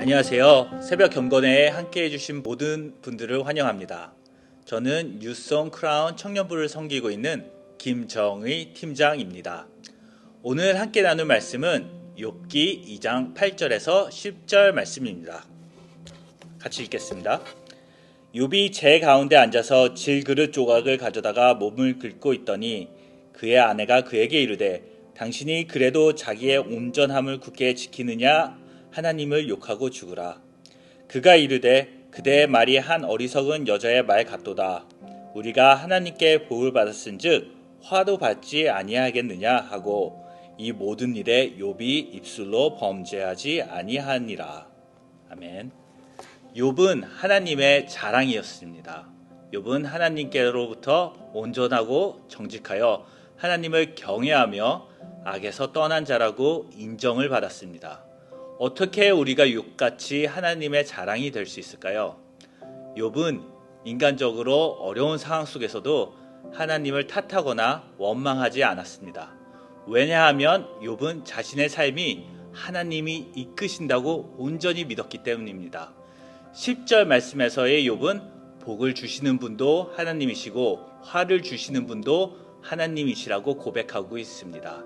안녕하세요. 새벽 경건회에 함께 해주신 모든 분들을 환영합니다. 저는 뉴송 크라운 청년부를 섬기고 있는 김정의 팀장입니다. 오늘 함께 나눌 말씀은 욥기 2장 8절에서 10절 말씀입니다. 같이 읽겠습니다. 욥이 재 가운데 앉아서 질그릇 조각을 가져다가 몸을 긁고 있더니 그의 아내가 그에게 이르되 당신이 그래도 자기의 온전함을 굳게 지키느냐 하나님을 욕하고 죽으라. 그가 이르되 그대의 말이 한 어리석은 여자의 말 같도다. 우리가 하나님께 보을 받았은즉 화도 받지 아니하겠느냐 하고 이 모든 일에 욥이 입술로 범죄하지 아니하니라. 아멘. 욥은 하나님의 자랑이었습니다. 욥은 하나님께로부터 온전하고 정직하여 하나님을 경외하며 악에서 떠난 자라고 인정을 받았습니다. 어떻게 우리가 욥같이 하나님의 자랑이 될 수 있을까요? 욥은 인간적으로 어려운 상황 속에서도 하나님을 탓하거나 원망하지 않았습니다. 왜냐하면 욥은 자신의 삶이 하나님이 이끄신다고 온전히 믿었기 때문입니다. 10절 말씀에서의 욥은 복을 주시는 분도 하나님이시고 화를 주시는 분도 하나님이시라고 고백하고 있습니다.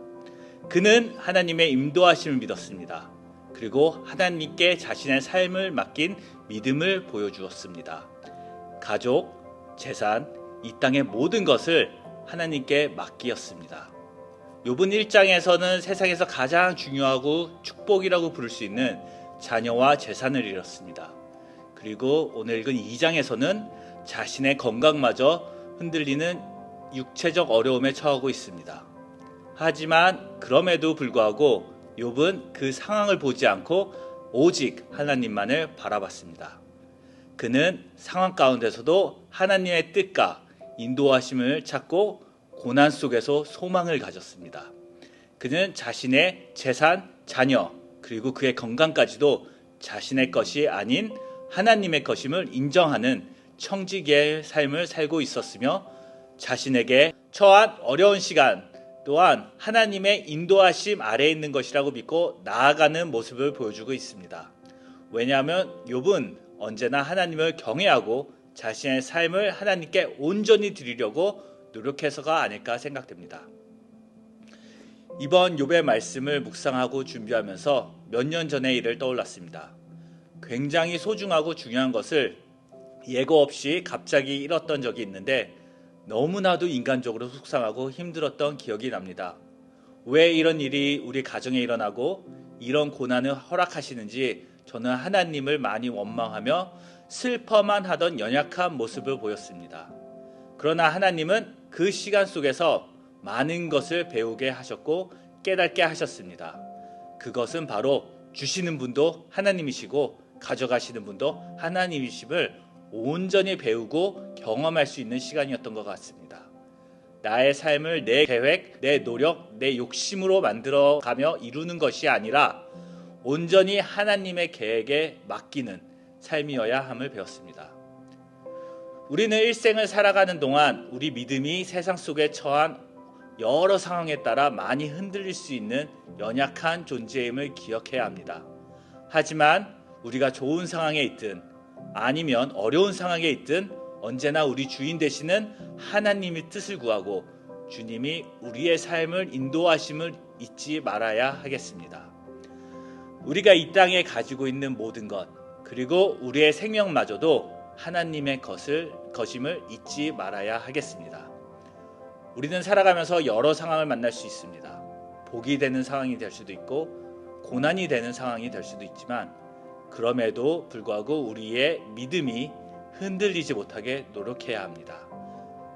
그는 하나님의 인도하심을 믿었습니다. 그리고 하나님께 자신의 삶을 맡긴 믿음을 보여주었습니다. 가족, 재산, 이 땅의 모든 것을 하나님께 맡기었습니다. 욥은 1장에서는 세상에서 가장 중요하고 축복이라고 부를 수 있는 자녀와 재산을 잃었습니다. 그리고 오늘 읽은 2장에서는 자신의 건강마저 흔들리는 육체적 어려움에 처하고 있습니다. 하지만 그럼에도 불구하고 욥은 그 상황을 보지 않고 오직 하나님만을 바라봤습니다. 그는 상황 가운데서도 하나님의 뜻과 인도하심을 찾고 고난 속에서 소망을 가졌습니다. 그는 자신의 재산, 자녀, 그리고 그의 건강까지도 자신의 것이 아닌 하나님의 것임을 인정하는 청지기의 삶을 살고 있었으며 자신에게 처한 어려운 시간 또한 하나님의 인도하심 아래에 있는 것이라고 믿고 나아가는 모습을 보여주고 있습니다. 왜냐하면 욥은 언제나 하나님을 경외하고 자신의 삶을 하나님께 온전히 드리려고 노력해서가 아닐까 생각됩니다. 이번 욥의 말씀을 묵상하고 준비하면서 몇 년 전의 일을 떠올랐습니다. 굉장히 소중하고 중요한 것을 예고 없이 갑자기 잃었던 적이 있는데 너무나도 인간적으로 속상하고 힘들었던 기억이 납니다. 왜 이런 일이 우리 가정에 일어나고 이런 고난을 허락하시는지 저는 하나님을 많이 원망하며 슬퍼만 하던 연약한 모습을 보였습니다. 그러나 하나님은 그 시간 속에서 많은 것을 배우게 하셨고 깨닫게 하셨습니다. 그것은 바로 주시는 분도 하나님이시고 가져가시는 분도 하나님이심을 온전히 배우고 경험할 수 있는 시간이었던 것 같습니다. 나의 삶을 내 계획, 내 노력, 내 욕심으로 만들어가며 이루는 것이 아니라 온전히 하나님의 계획에 맡기는 삶이어야 함을 배웠습니다. 우리는 일생을 살아가는 동안 우리 믿음이 세상 속에 처한 여러 상황에 따라 많이 흔들릴 수 있는 연약한 존재임을 기억해야 합니다. 하지만 우리가 좋은 상황에 있든 아니면 어려운 상황에 있든 언제나 우리 주인 되시는 하나님의 뜻을 구하고 주님이 우리의 삶을 인도하심을 잊지 말아야 하겠습니다. 우리가 이 땅에 가지고 있는 모든 것 그리고 우리의 생명마저도 하나님의 것임을 잊지 말아야 하겠습니다. 우리는 살아가면서 여러 상황을 만날 수 있습니다. 복이 되는 상황이 될 수도 있고 고난이 되는 상황이 될 수도 있지만 그럼에도 불구하고 우리의 믿음이 흔들리지 못하게 노력해야 합니다.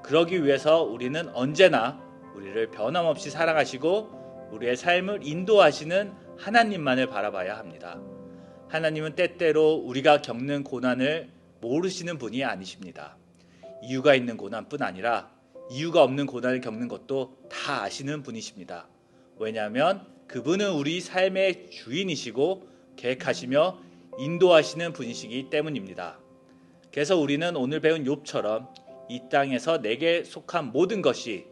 그러기 위해서 우리는 언제나 우리를 변함없이 사랑하시고 우리의 삶을 인도하시는 하나님만을 바라봐야 합니다. 하나님은 때때로 우리가 겪는 고난을 모르시는 분이 아니십니다. 이유가 있는 고난뿐 아니라 이유가 없는 고난을 겪는 것도 다 아시는 분이십니다. 왜냐하면 그분은 우리 삶의 주인이시고 계획하시며 인도하시는 분이시기 때문입니다. 그래서 우리는 오늘 배운 욥처럼 이 땅에서 내게 속한 모든 것이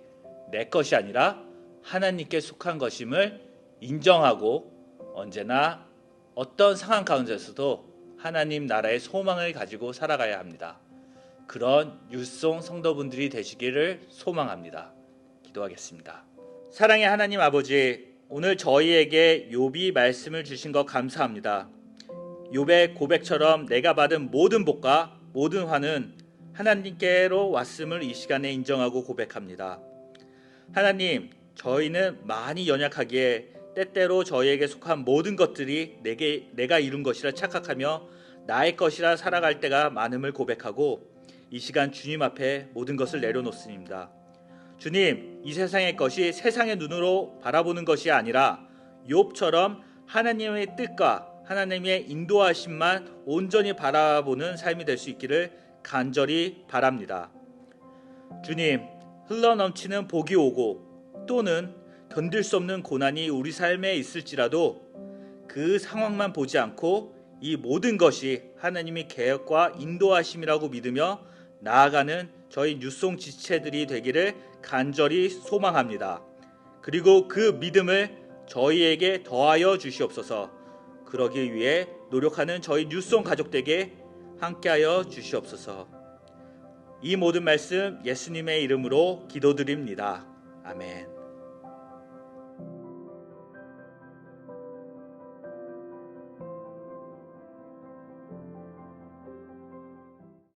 내 것이 아니라 하나님께 속한 것임을 인정하고 언제나 어떤 상황 가운데서도 하나님 나라의 소망을 가지고 살아가야 합니다. 그런 뉴송 성도분들이 되시기를 소망합니다. 기도하겠습니다. 사랑의 하나님 아버지, 오늘 저희에게 욥이 말씀을 주신 것 감사합니다. 욥의 고백처럼 내가 받은 모든 복과 모든 화는 하나님께로 왔음을 이 시간에 인정하고 고백합니다. 하나님, 저희는 많이 연약하기에 때때로 저희에게 속한 모든 것들이 내가 이룬 것이라 착각하며 나의 것이라 살아갈 때가 많음을 고백하고 이 시간 주님 앞에 모든 것을 내려놓습니다. 주님, 이 세상의 것이 세상의 눈으로 바라보는 것이 아니라 욥처럼 하나님의 뜻과 하나님의 인도하심만 온전히 바라보는 삶이 될 수 있기를 간절히 바랍니다. 주님, 흘러넘치는 복이 오고 또는 견딜 수 없는 고난이 우리 삶에 있을지라도 그 상황만 보지 않고 이 모든 것이 하나님의 계획과 인도하심이라고 믿으며 나아가는 저희 뉴송 지체들이 되기를 간절히 소망합니다. 그리고 그 믿음을 저희에게 더하여 주시옵소서. 그러기 위해 노력하는 저희 뉴송 가족들에게 함께하여 주시옵소서. 이 모든 말씀 예수님의 이름으로 기도드립니다. 아멘.